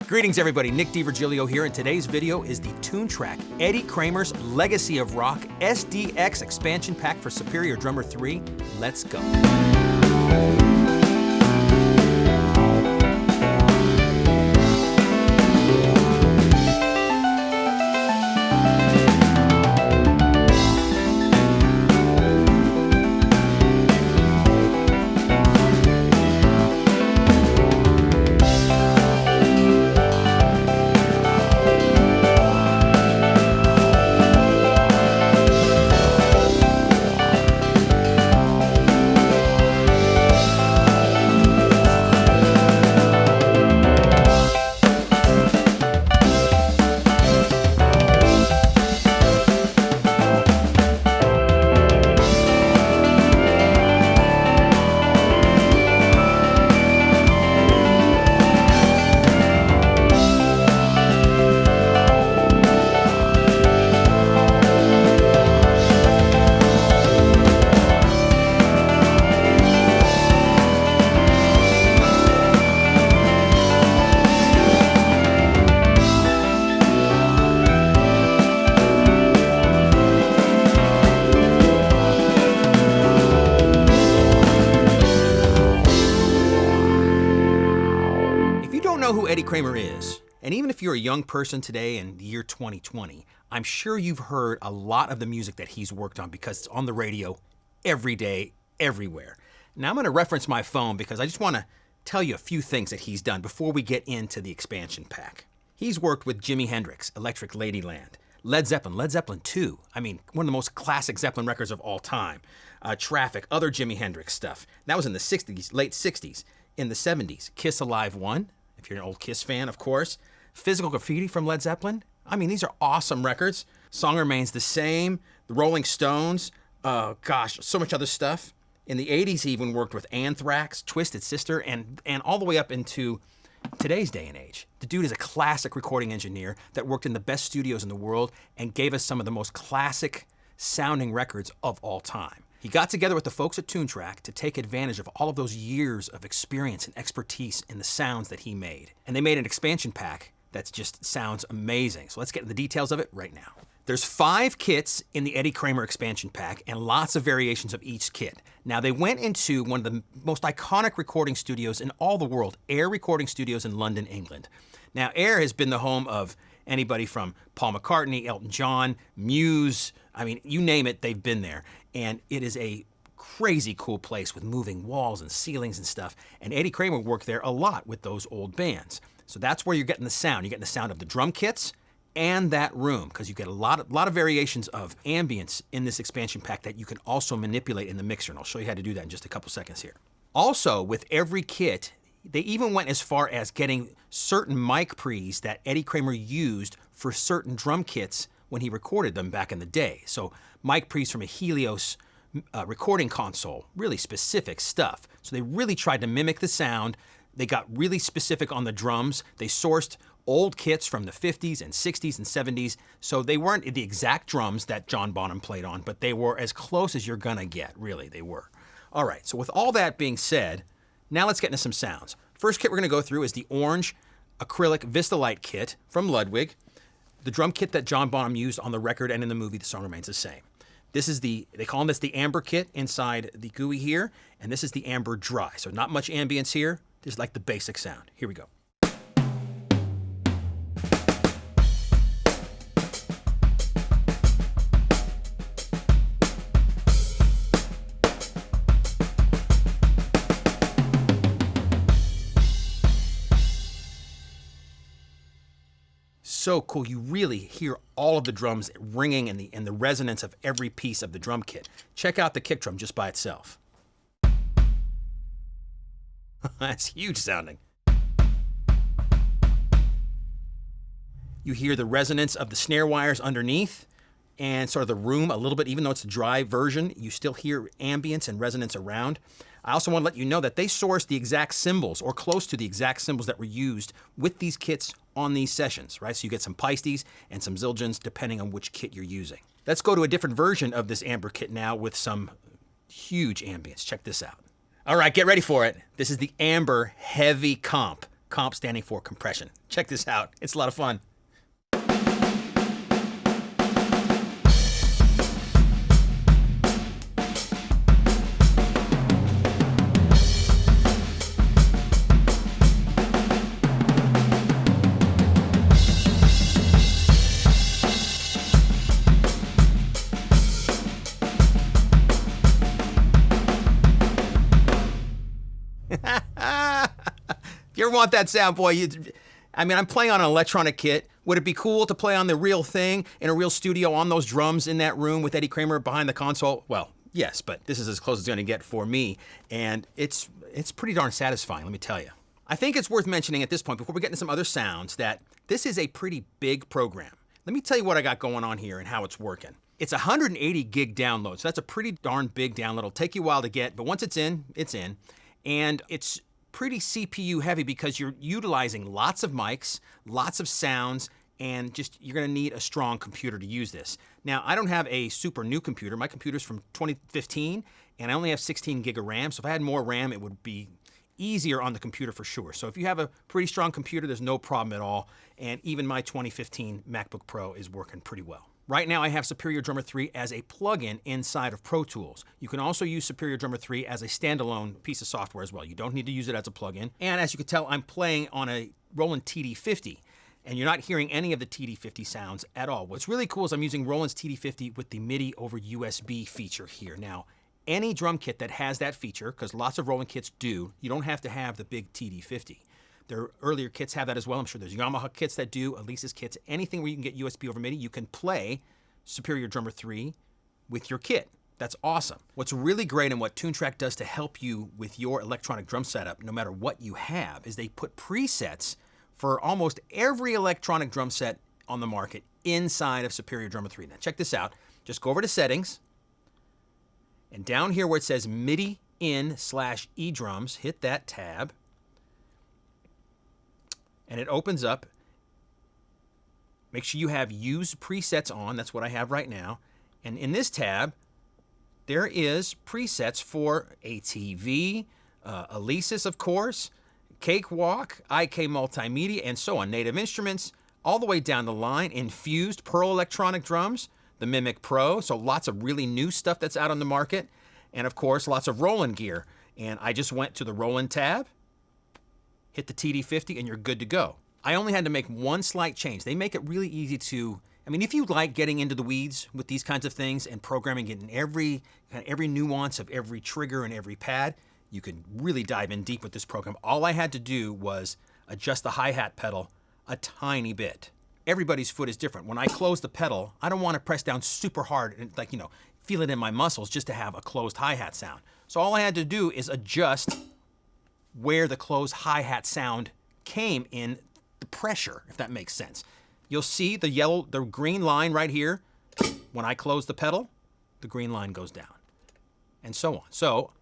Greetings everybody, Nick DiVirgilio here, and today's video is the Toontrack Eddie Kramer's Legacy of Rock SDX expansion pack for Superior Drummer 3. Let's go. Who Eddie Kramer is, and even if you're a young person today in the year 2020, I'm sure you've heard a lot of the music that he's worked on because it's on the radio every day, everywhere. Now I'm going to reference my phone because I just want to tell you a few things that he's done before we get into the expansion pack. He's worked with Jimi Hendrix, Electric Ladyland, Led Zeppelin 2, I mean, one of the most classic Zeppelin records of all time, Traffic, other Jimi Hendrix stuff. That was in the 60s, late 60s. In the 70s, Kiss Alive 1, if you're an old Kiss fan, of course. Physical Graffiti from Led Zeppelin. I mean, these are awesome records. Song Remains the Same. The Rolling Stones. Gosh, so much other stuff. In the 80s, he even worked with Anthrax, Twisted Sister, and all the way up into today's day and age. The dude is a classic recording engineer that worked in the best studios in the world and gave us some of the most classic sounding records of all time. He got together with the folks at Toontrack to take advantage of all of those years of experience and expertise in the sounds that he made. And they made an expansion pack that just sounds amazing. So let's get into the details of it right now. There's 5 kits in the Eddie Kramer expansion pack and lots of variations of each kit. Now they went into one of the most iconic recording studios in all the world, Air Recording Studios in London, England. Now Air has been the home of anybody from Paul McCartney, Elton John, Muse, I mean, you name it, they've been there. And it is a crazy cool place with moving walls and ceilings and stuff. And Eddie Kramer worked there a lot with those old bands. So that's where you're getting the sound. You're getting the sound of the drum kits and that room, because you get a lot of variations of ambience in this expansion pack that you can also manipulate in the mixer. And I'll show you how to do that in just a couple seconds here. Also, with every kit, they even went as far as getting certain mic pre's that Eddie Kramer used for certain drum kits when he recorded them back in the day. So mic pre's from a Helios recording console, really specific stuff. So they really tried to mimic the sound. They got really specific on the drums. They sourced old kits from the 50s and 60s and 70s. So they weren't the exact drums that John Bonham played on, but they were as close as you're gonna get, really, they were. All right, so with all that being said, now let's get into some sounds. First kit we're gonna go through is the orange acrylic Vistalite kit from Ludwig. The drum kit that John Bonham used on the record and in the movie, The Song Remains the Same. This is they call this the amber kit inside the GUI here, and this is the amber dry. So not much ambience here, just like the basic sound. Here we go. So cool, you really hear all of the drums ringing and the resonance of every piece of the drum kit. Check out the kick drum just by itself. That's huge sounding. You hear the resonance of the snare wires underneath and sort of the room a little bit, even though it's a dry version, you still hear ambience and resonance around. I also want to let you know that they sourced the exact cymbals, or close to the exact cymbals that were used with these kits on these sessions, right? So you get some Pistes and some Zildjians depending on which kit you're using. Let's go to a different version of this amber kit now with some huge ambience. Check this out. All right, get ready for it. This is the amber heavy comp. comp standing for compression. Check this out. It's a lot of fun. If you ever want that sound, boy, I'm playing on an electronic kit. Would it be cool to play on the real thing in a real studio on those drums in that room with Eddie Kramer behind the console? Well, yes, but this is as close as it's going to get for me, and it's pretty darn satisfying, let me tell you. I think it's worth mentioning at this point, before we get into some other sounds, that this is a pretty big program. Let me tell you what I got going on here and how it's working. It's 180 gig download, so that's a pretty darn big download. It'll take you a while to get, but once it's in, it's in. And it's pretty CPU heavy because you're utilizing lots of mics, lots of sounds, and you're gonna need a strong computer to use this. Now, I don't have a super new computer. My computer's from 2015, and I only have 16 gig of RAM, so if I had more RAM, it would be easier on the computer for sure. So if you have a pretty strong computer, there's no problem at all, and even my 2015 MacBook Pro is working pretty well. Right now I have Superior Drummer 3 as a plugin inside of Pro Tools. You can also use Superior Drummer 3 as a standalone piece of software as well. You don't need to use it as a plugin. And as you can tell, I'm playing on a Roland TD50, and you're not hearing any of the TD50 sounds at all. What's really cool is I'm using Roland's TD50 with the MIDI over USB feature here. Now, any drum kit that has that feature, because lots of Roland kits do, you don't have to have the big TD50. Their earlier kits have that as well. I'm sure there's Yamaha kits that do, Alesis kits, anything where you can get USB over MIDI, you can play Superior Drummer 3 with your kit. That's awesome. What's really great and what Toontrack does to help you with your electronic drum setup, no matter what you have, is they put presets for almost every electronic drum set on the market inside of Superior Drummer 3. Now check this out. Just go over to Settings, and down here where it says MIDI in/eDrums, hit that tab, and it opens up. Make sure you have Use Presets on. That's what I have right now. And in this tab, there is presets for ATV, Alesis, of course, Cakewalk, IK Multimedia, and so on. Native Instruments, all the way down the line. Infused Pearl electronic drums, the Mimic Pro, so lots of really new stuff that's out on the market. And of course, lots of Roland gear. And I just went to the Roland tab, hit the TD50, and you're good to go. I only had to make one slight change. They make it really easy to, if you like getting into the weeds with these kinds of things and programming in every nuance of every trigger and every pad, you can really dive in deep with this program. All I had to do was adjust the hi-hat pedal a tiny bit. Everybody's foot is different. When I close the pedal, I don't want to press down super hard and feel it in my muscles just to have a closed hi-hat sound. So all I had to do is adjust where the closed hi-hat sound came in the pressure, if that makes sense. You'll see the green line right here. When I close the pedal, the green line goes down, and so on. So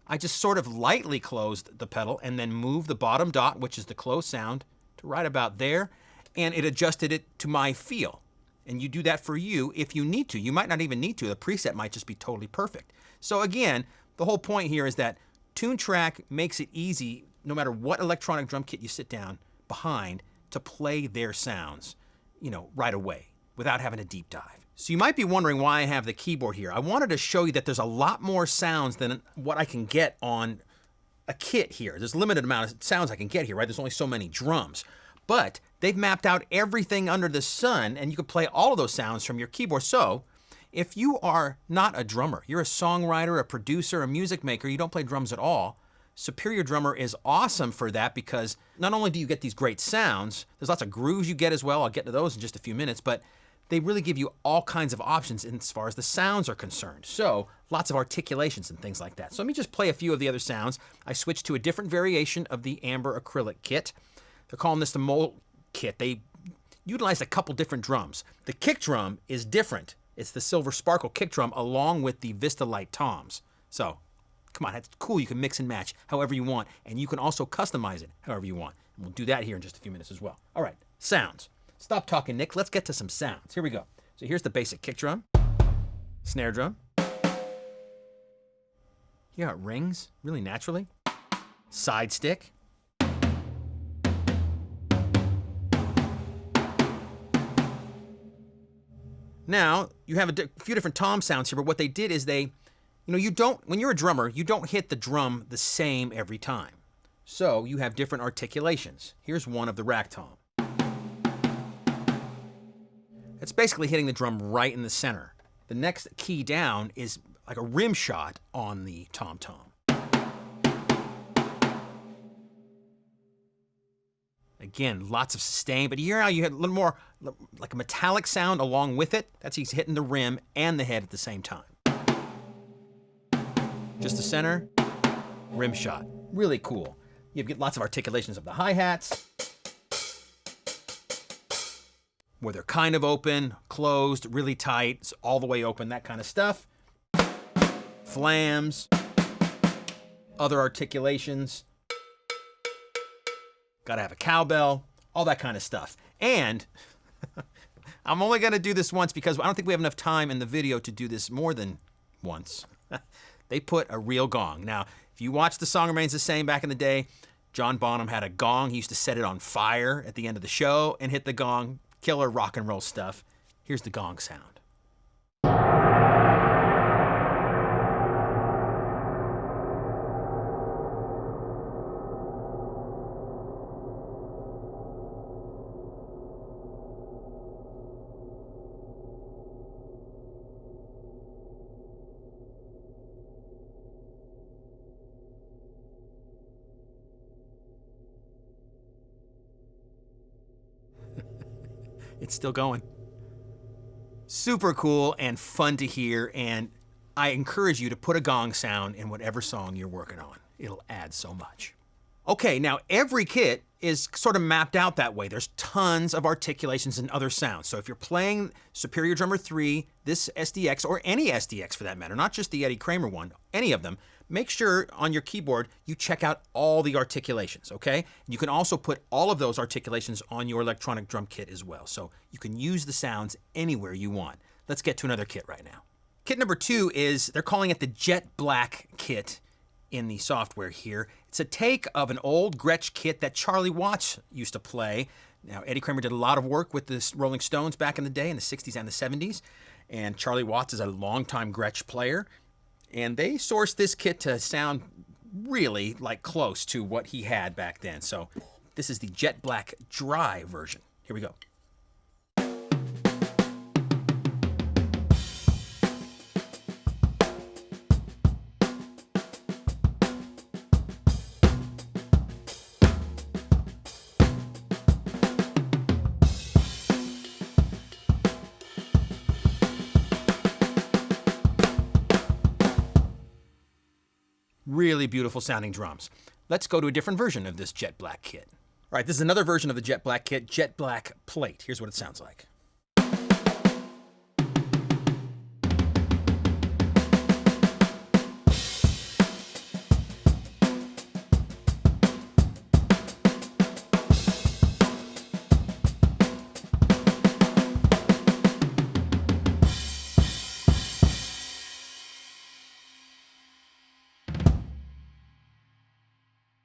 I just sort of lightly closed the pedal and then moved the bottom dot, which is the closed sound, to right about there, and it adjusted it to my feel. And you do that for you if you need to. You might not even need to. The preset might just be totally perfect. So again, the whole point here is that Toontrack makes it easy, no matter what electronic drum kit you sit down behind, to play their sounds, right away without having a deep dive. So you might be wondering why I have the keyboard here. I wanted to show you that there's a lot more sounds than what I can get on a kit here. There's a limited amount of sounds I can get here, right? There's only so many drums. But they've mapped out everything under the sun, and you can play all of those sounds from your keyboard. So if you are not a drummer, you're a songwriter, a producer, a music maker, you don't play drums at all, Superior Drummer is awesome for that, because not only do you get these great sounds, there's lots of grooves you get as well. I'll get to those in just a few minutes, but they really give you all kinds of options as far as the sounds are concerned. So lots of articulations and things like that. So let me just play a few of the other sounds. I switched to a different variation of the amber acrylic kit. They're calling this the mole kit. They utilized a couple different drums. The kick drum is different. It's the silver sparkle kick drum along with the Vista Light toms. So come on, that's cool. You can mix and match however you want, and you can also customize it however you want. And we'll do that here in just a few minutes as well. All right, sounds. Stop talking, Nick. Let's get to some sounds. Here we go. So here's the basic kick drum, snare drum. Hear how it rings really naturally. Side stick. Now, you have a few different tom sounds here, but what they did is they, you don't, when you're a drummer, you don't hit the drum the same every time. So you have different articulations. Here's one of the rack tom. It's basically hitting the drum right in the center. The next key down is like a rim shot on the tom-tom. Again, lots of sustain, but here now you had a little more like a metallic sound along with it. That's he's hitting the rim and the head at the same time. Just the center, rim shot. Really cool. You get lots of articulations of the hi-hats, where they're kind of open, closed, really tight, all the way open, that kind of stuff. Flams, other articulations. Gotta have a cowbell, all that kind of stuff. And I'm only gonna do this once because I don't think we have enough time in the video to do this more than once. They put a real gong. Now, if you watch The Song Remains the Same back in the day, John Bonham had a gong. He used to set it on fire at the end of the show and hit the gong. Killer rock and roll stuff. Here's the gong sound. It's still going. Super cool and fun to hear, and I encourage you to put a gong sound in whatever song you're working on. It'll add so much. Okay, now every kit is sort of mapped out that way. There's tons of articulations and other sounds. So if you're playing Superior Drummer 3, this SDX, or any SDX for that matter, not just the Eddie Kramer one, any of them, make sure on your keyboard you check out all the articulations, okay? You can also put all of those articulations on your electronic drum kit as well. So you can use the sounds anywhere you want. Let's get to another kit right now. Kit number 2 is, they're calling it the Jet Black kit in the software here. It's a take of an old Gretsch kit that Charlie Watts used to play. Now, Eddie Kramer did a lot of work with the Rolling Stones back in the day, in the 60s and the 70s. And Charlie Watts is a longtime Gretsch player. And they sourced this kit to sound really like close to what he had back then. So this is the Jet Black Dry version. Here we go. Really beautiful sounding drums. Let's go to a different version of this Jet Black kit. All right, this is another version of the Jet Black kit, Jet Black Plate. Here's what it sounds like.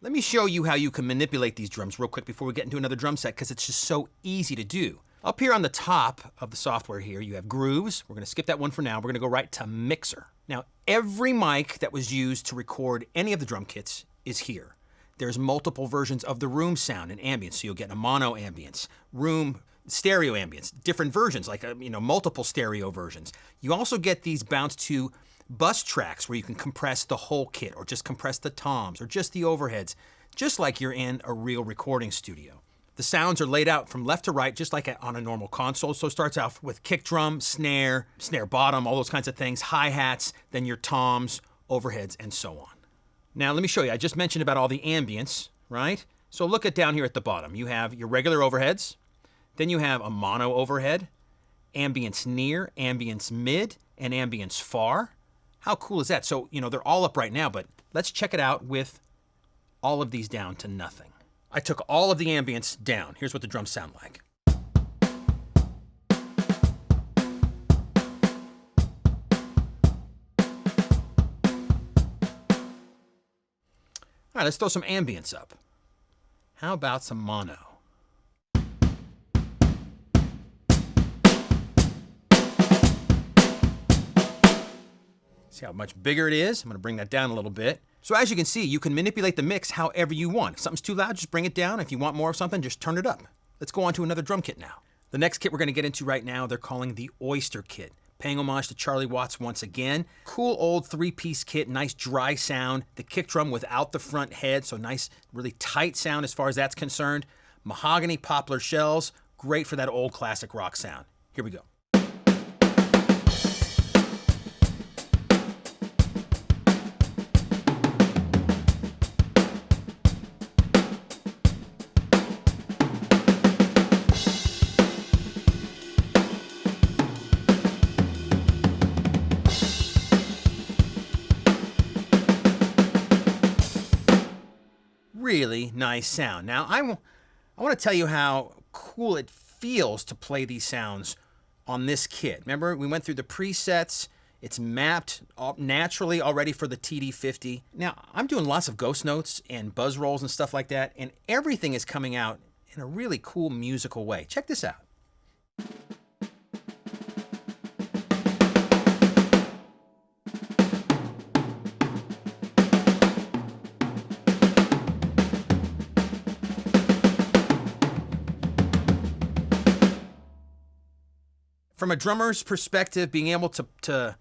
Let me show you how you can manipulate these drums real quick before we get into another drum set, because it's just so easy to do. Up here on the top of the software here, you have grooves. We're going to skip that one for now. We're going to go right to mixer. Now, every mic that was used to record any of the drum kits is here. There's multiple versions of the room sound and ambience, so you'll get a mono ambience, room stereo ambience, different versions, like multiple stereo versions. You also get these bounce to bus tracks where you can compress the whole kit, or just compress the toms, or just the overheads, just like you're in a real recording studio. The sounds are laid out from left to right, just like on a normal console. So it starts off with kick drum, snare, snare bottom, all those kinds of things, hi-hats, then your toms, overheads, and so on. Now let me show you. I just mentioned about all the ambience, right? So look at down here at the bottom. You have your regular overheads, then you have a mono overhead, ambience near, ambience mid, and ambience far. How cool is that? So, they're all up right now, but let's check it out with all of these down to nothing. I took all of the ambience down. Here's what the drums sound like. All right, let's throw some ambience up. How about some mono? All See how much bigger it is? I'm gonna bring that down a little bit. So as you can see, you can manipulate the mix however you want. If something's too loud, just bring it down. If you want more of something, just turn it up. Let's go on to another drum kit now. The next kit we're gonna get into right now, they're calling the Oyster kit. Paying homage to Charlie Watts once again. Cool old 3-piece kit, nice dry sound. The kick drum without the front head, so nice, really tight sound as far as that's concerned. Mahogany poplar shells, great for that old classic rock sound. Here we go. Really nice sound. Now, I want to tell you how cool it feels to play these sounds on this kit. Remember, we went through the presets. It's mapped naturally already for the TD50. Now, I'm doing lots of ghost notes and buzz rolls and stuff like that, and everything is coming out in a really cool musical way. Check this out. From a drummer's perspective, being able to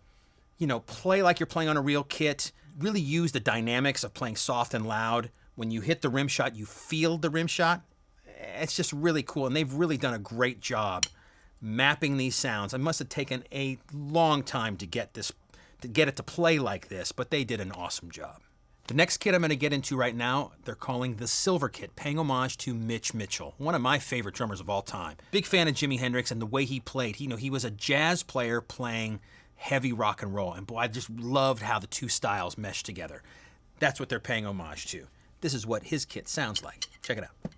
play like you're playing on a real kit, really use the dynamics of playing soft and loud. When you hit the rim shot, you feel the rim shot. It's just really cool, and they've really done a great job mapping these sounds. It must have taken a long time to get it to play like this, but they did an awesome job. The next kit I'm going to get into right now, they're calling the Silver Kit, paying homage to Mitch Mitchell, one of my favorite drummers of all time. Big fan of Jimi Hendrix and the way he played. He was a jazz player playing heavy rock and roll, and boy, I just loved how the two styles meshed together. That's what they're paying homage to. This is what his kit sounds like. Check it out.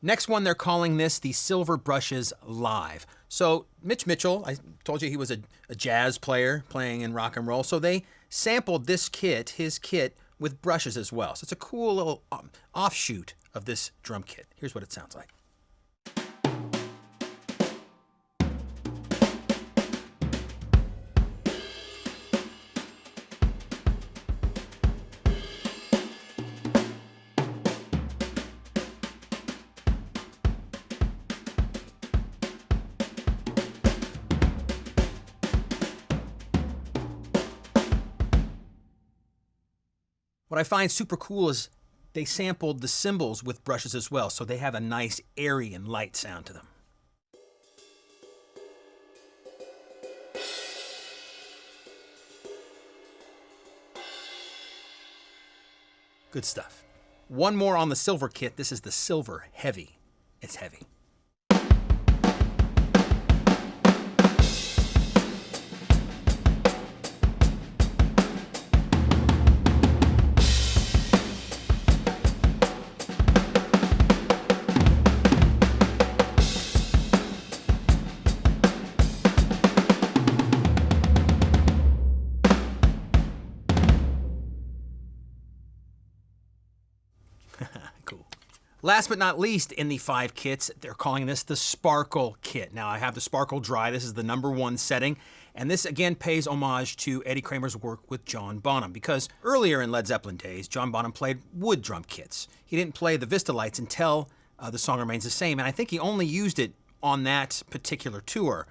Next one, they're calling this the Silver Brushes Live. So Mitch Mitchell, I told you he was a jazz player playing in rock and roll. So they sampled this kit, his kit, with brushes as well. So it's a cool little offshoot of this drum kit. Here's what it sounds like. What I find super cool is they sampled the cymbals with brushes as well, so they have a nice airy and light sound to them. Good stuff. One more on the Silver kit. This is the Silver Heavy. It's heavy. Cool. Last but not least, in the 5 kits, they're calling this the Sparkle Kit. Now, I have the Sparkle Dry. This is the #1 setting. And this, again, pays homage to Eddie Kramer's work with John Bonham, because earlier in Led Zeppelin days, John Bonham played wood drum kits. He didn't play the Vista Lights until The Song Remains the Same, and I think he only used it on that particular tour.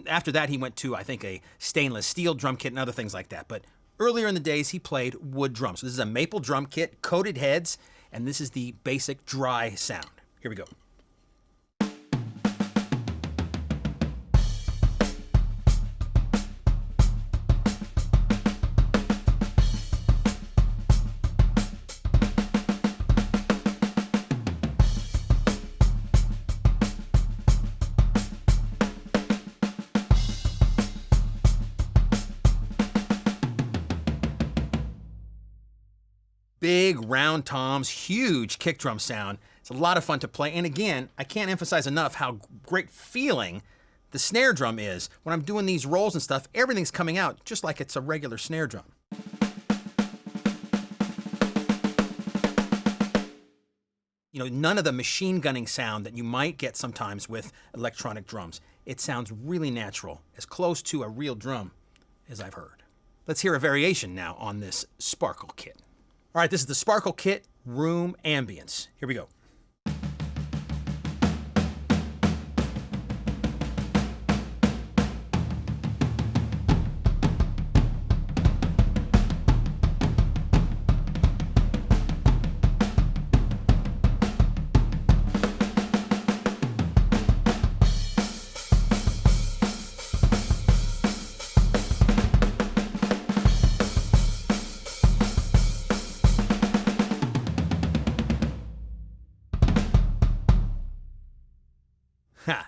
After that, he went to, I think, a stainless steel drum kit and other things like that. But earlier in the days, he played wood drums. So this is a maple drum kit, coated heads, and this is the basic dry sound. Here we go. big round toms, huge kick drum sound. It's a lot of fun to play. And again, I can't emphasize enough how great feeling the snare drum is. When I'm doing these rolls and stuff, everything's coming out just like it's a regular snare drum. You know, none of the machine gunning sound that you might get sometimes with electronic drums. It sounds really natural, as close to a real drum as I've heard. Let's hear a variation now on this Sparkle kit. All right, this is the Sparkle kit Room Ambience. Here we go.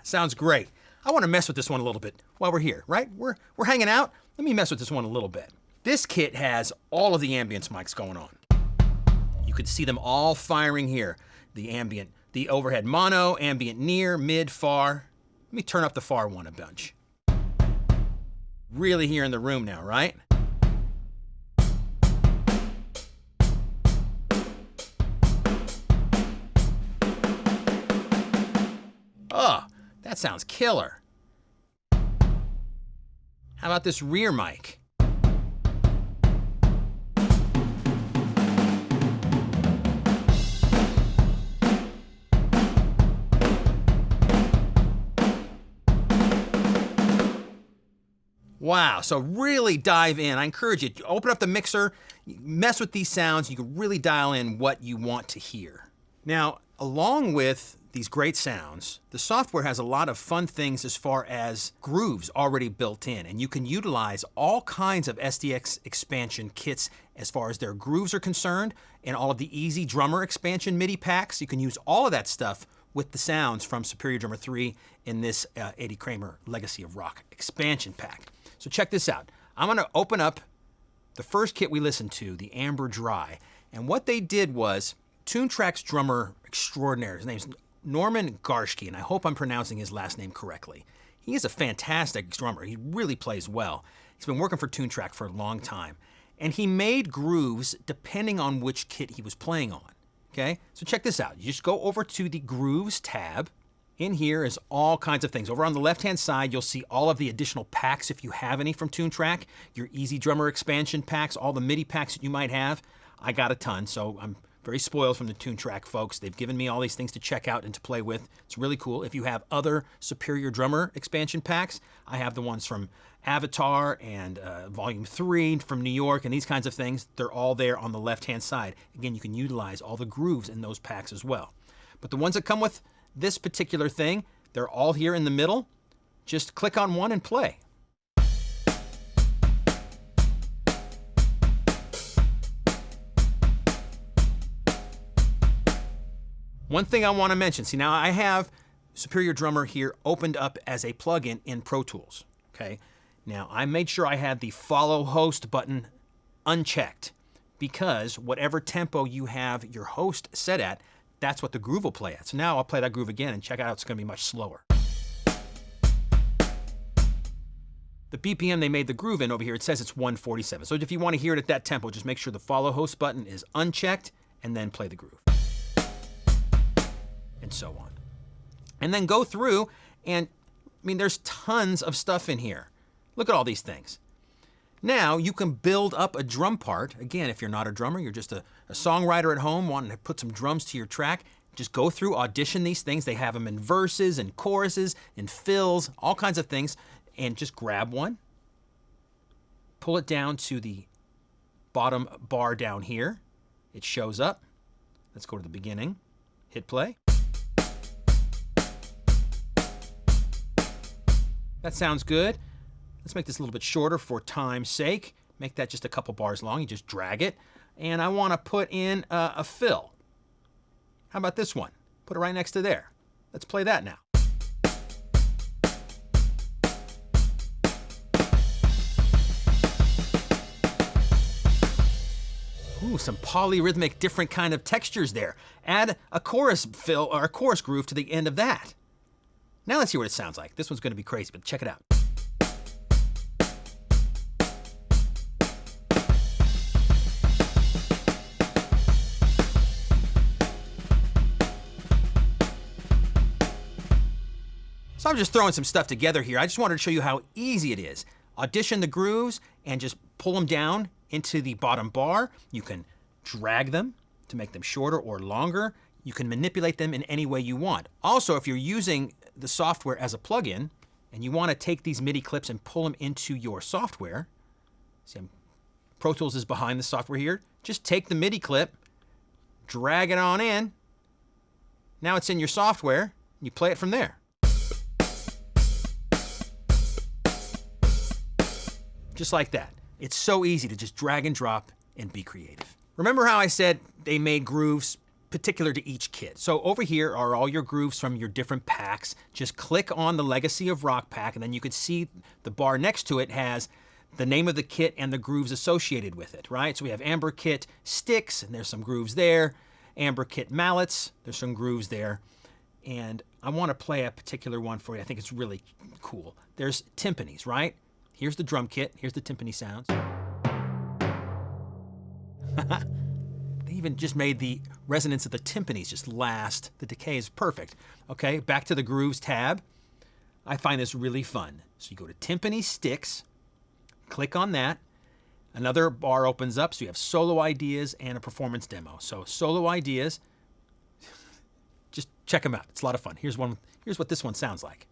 Sounds great. I want to mess with this one a little bit while we're here, right? We're hanging out. Let me mess with this one a little bit. This kit has all of the ambience mics going on. You can see them all firing here. The ambient, the overhead mono, ambient near, mid, far. Let me turn up the far one a bunch. Really here in the room now, right? Oh, that sounds killer. How about this rear mic? Wow, so really dive in. I encourage you to open up the mixer, mess with these sounds, you can really dial in what you want to hear. Now, along with these great sounds, the software has a lot of fun things as far as grooves already built in, and you can utilize all kinds of SDX expansion kits as far as their grooves are concerned, and all of the Easy Drummer expansion MIDI packs. You can use all of that stuff with the sounds from Superior Drummer 3 in this Eddie Kramer Legacy of Rock expansion pack. So check this out. I'm gonna open up the first kit we listened to, the Amber Dry, and what they did was Toontrack's drummer extraordinaire, his name's Norman Garshke, and I hope I'm pronouncing his last name correctly. He is a fantastic drummer. He really plays well. He's been working for Toontrack for a long time. And he made grooves depending on which kit he was playing on. Okay? So check this out. You just go over to the Grooves tab. In here is all kinds of things. Over on the left-hand side, you'll see all of the additional packs if you have any from Toontrack, your Easy Drummer expansion packs, all the MIDI packs that you might have. I got a ton, so I'm very spoiled from the Toontrack folks. They've given me all these things to check out and to play with. It's really cool. If you have other Superior Drummer expansion packs, I have the ones from Avatar and Volume 3 from New York and these kinds of things. They're all there on the left-hand side. Again, you can utilize all the grooves in those packs as well. But the ones that come with this particular thing, they're all here in the middle. Just click on one and play. One thing I want to mention, see now I have Superior Drummer here opened up as a plugin in Pro Tools, okay? Now I made sure I had the follow host button unchecked because whatever tempo you have your host set at, that's what the groove will play at. So now I'll play that groove again and check out it's going to be much slower. The BPM they made the groove in over here, it says it's 147. So if you want to hear it at that tempo, just make sure the follow host button is unchecked and then play the groove. And so on. And then go through and, I mean, there's tons of stuff in here. Look at all these things. Now you can build up a drum part. Again, if you're not a drummer, you're just a songwriter at home wanting to put some drums to your track, just go through, audition these things. They have them in verses and choruses and fills, all kinds of things, and just grab one, pull it down to the bottom bar down here. It shows up. Let's go to the beginning, hit play. That sounds good. Let's make this a little bit shorter for time's sake. Make that just a couple bars long. You just drag it. And I want to put in a fill. How about this one? Put it right next to there. Let's play that now. Ooh, some polyrhythmic, different kind of textures there. Add a chorus fill or a chorus groove to the end of that. Now let's hear what it sounds like. This one's gonna be crazy, but check it out. So I'm just throwing some stuff together here. I just wanted to show you how easy it is. Audition the grooves and just pull them down into the bottom bar. You can drag them to make them shorter or longer. You can manipulate them in any way you want. Also, if you're using the software as a plugin and you want to take these MIDI clips and pull them into your software, see, Pro Tools is behind the software here. Just take the MIDI clip, drag it on in. Now it's in your software, and you play it from there. Just like that. It's so easy to just drag and drop and be creative. Remember how I said they made grooves particular to each kit? So over here are all your grooves from your different packs. Just click on the Legacy of Rock pack, and then you can see the bar next to it has the name of the kit and the grooves associated with it, right? So we have Amber Kit sticks, and there's some grooves there. Amber Kit mallets, there's some grooves there. And I want to play a particular one for you. I think it's really cool. There's timpanis, right? Here's the drum kit. Here's the timpani sounds. They even just made the resonance of the timpanis just last. The decay is perfect. Okay, back to the grooves tab. I find this really fun. So you go to timpani sticks, click on that. Another bar opens up. So you have solo ideas and a performance demo. So solo ideas, just check them out. It's a lot of fun. Here's one. Here's what this one sounds like.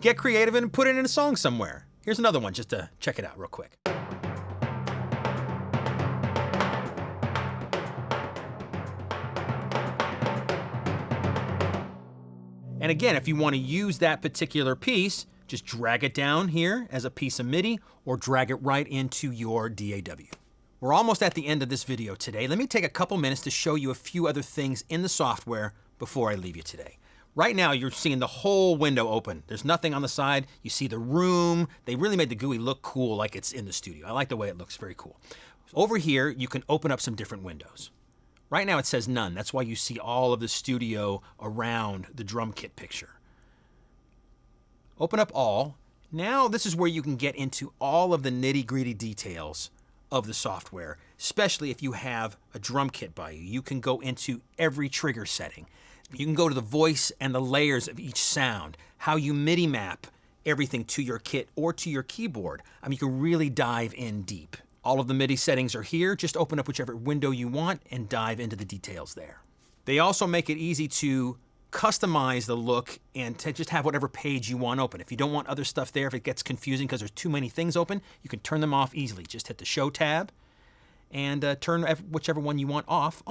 Get creative and put it in a song somewhere. Here's another one just to check it out real quick. And again, if you want to use that particular piece, just drag it down here as a piece of MIDI or drag it right into your DAW. We're almost at the end of this video today. Let me take a couple minutes to show you a few other things in the software before I leave you today. Right now, you're seeing the whole window open. There's nothing on the side. You see the room. They really made the GUI look cool like it's in the studio. I like the way it looks, very cool. Over here, you can open up some different windows. Right now, it says none. That's why you see all of the studio around the drum kit picture. Open up all. Now, this is where you can get into all of the nitty-gritty details of the software, especially if you have a drum kit by you. You can go into every trigger setting. You can go to the voice and the layers of each sound, how you MIDI map everything to your kit or to your keyboard. I mean, you can really dive in deep. All of the MIDI settings are here. Just open up whichever window you want and dive into the details there. They also make it easy to customize the look and to just have whatever page you want open. If you don't want other stuff there, if it gets confusing because there's too many things open, you can turn them off easily. Just hit the Show tab and turn whichever one you want off.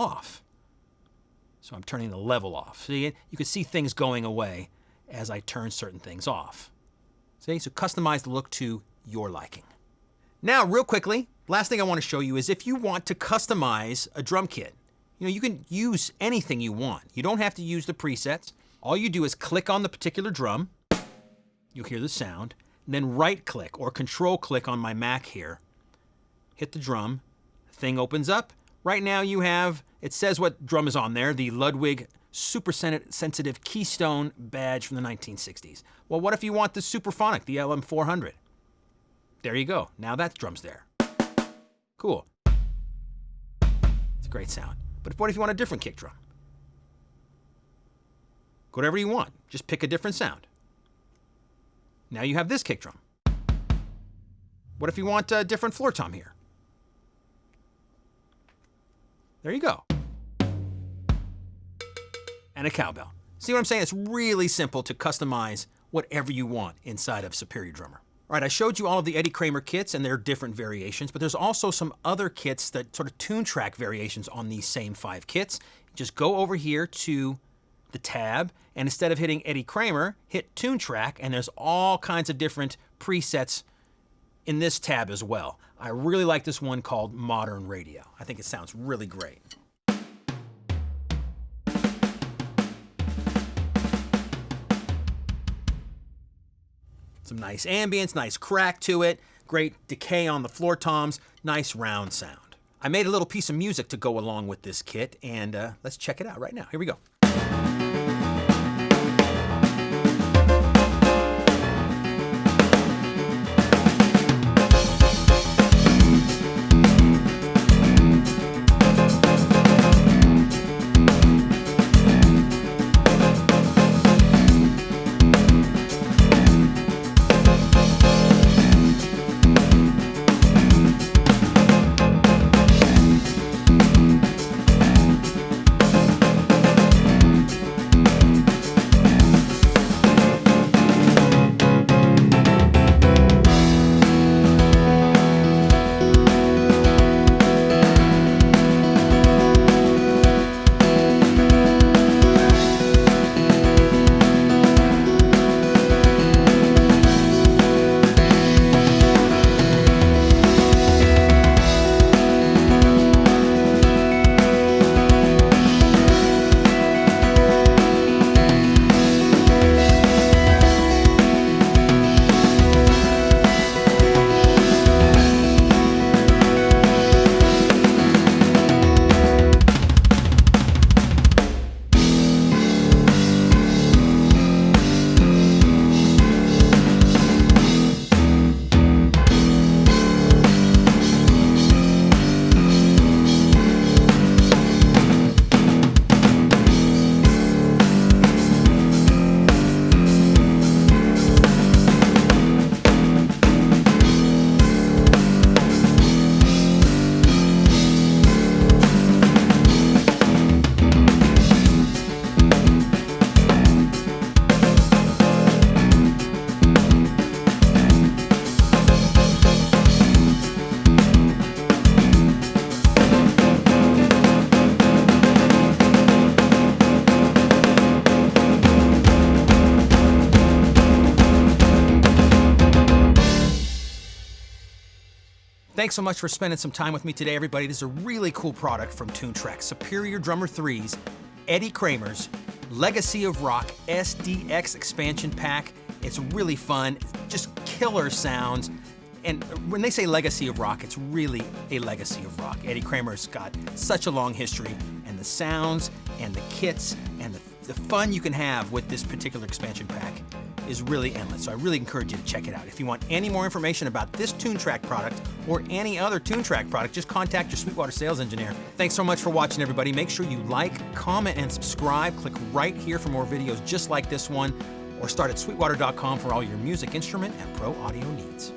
So I'm turning the level off. See, you can see things going away as I turn certain things off. See, so customize the look to your liking. Now, real quickly, last thing I want to show you is if you want to customize a drum kit, you can use anything you want. You don't have to use the presets. All you do is click on the particular drum. You'll hear the sound. And then right-click or control-click on my Mac here. Hit the drum. Thing opens up. Right now you have, it says what drum is on there, the Ludwig Super Sensitive Keystone badge from the 1960s. Well, what if you want the Superphonic, the LM400? There you go. Now that drum's there. Cool. It's a great sound. But what if you want a different kick drum? Whatever you want. Just pick a different sound. Now you have this kick drum. What if you want a different floor tom here? There you go. And a cowbell. See what I'm saying? It's really simple to customize whatever you want inside of Superior Drummer. All right, I showed you all of the Eddie Kramer kits and their different variations, but there's also some other kits that sort of Toontrack variations on these same 5 kits. Just go over here to the tab, and instead of hitting Eddie Kramer, hit Toontrack, and there's all kinds of different presets in this tab as well. I really like this one called Modern Radio. I think it sounds really great. Some nice ambience, nice crack to it, great decay on the floor toms, nice round sound. I made a little piece of music to go along with this kit, and let's check it out right now. Here we go. Thanks so much for spending some time with me today, everybody. This is a really cool product from Toontrack. Superior Drummer 3's Eddie Kramer's Legacy of Rock SDX expansion pack. It's really fun, just killer sounds. And when they say Legacy of Rock, it's really a legacy of rock. Eddie Kramer's got such a long history, and the sounds and the kits and the fun you can have with this particular expansion pack is really endless. So I really encourage you to check it out. If you want any more information about this Toontrack product or any other Toontrack product, just contact your Sweetwater sales engineer. Thanks so much for watching, everybody. Make sure you like, comment, and subscribe. Click right here for more videos just like this one, or start at sweetwater.com for all your music, instrument, and pro audio needs.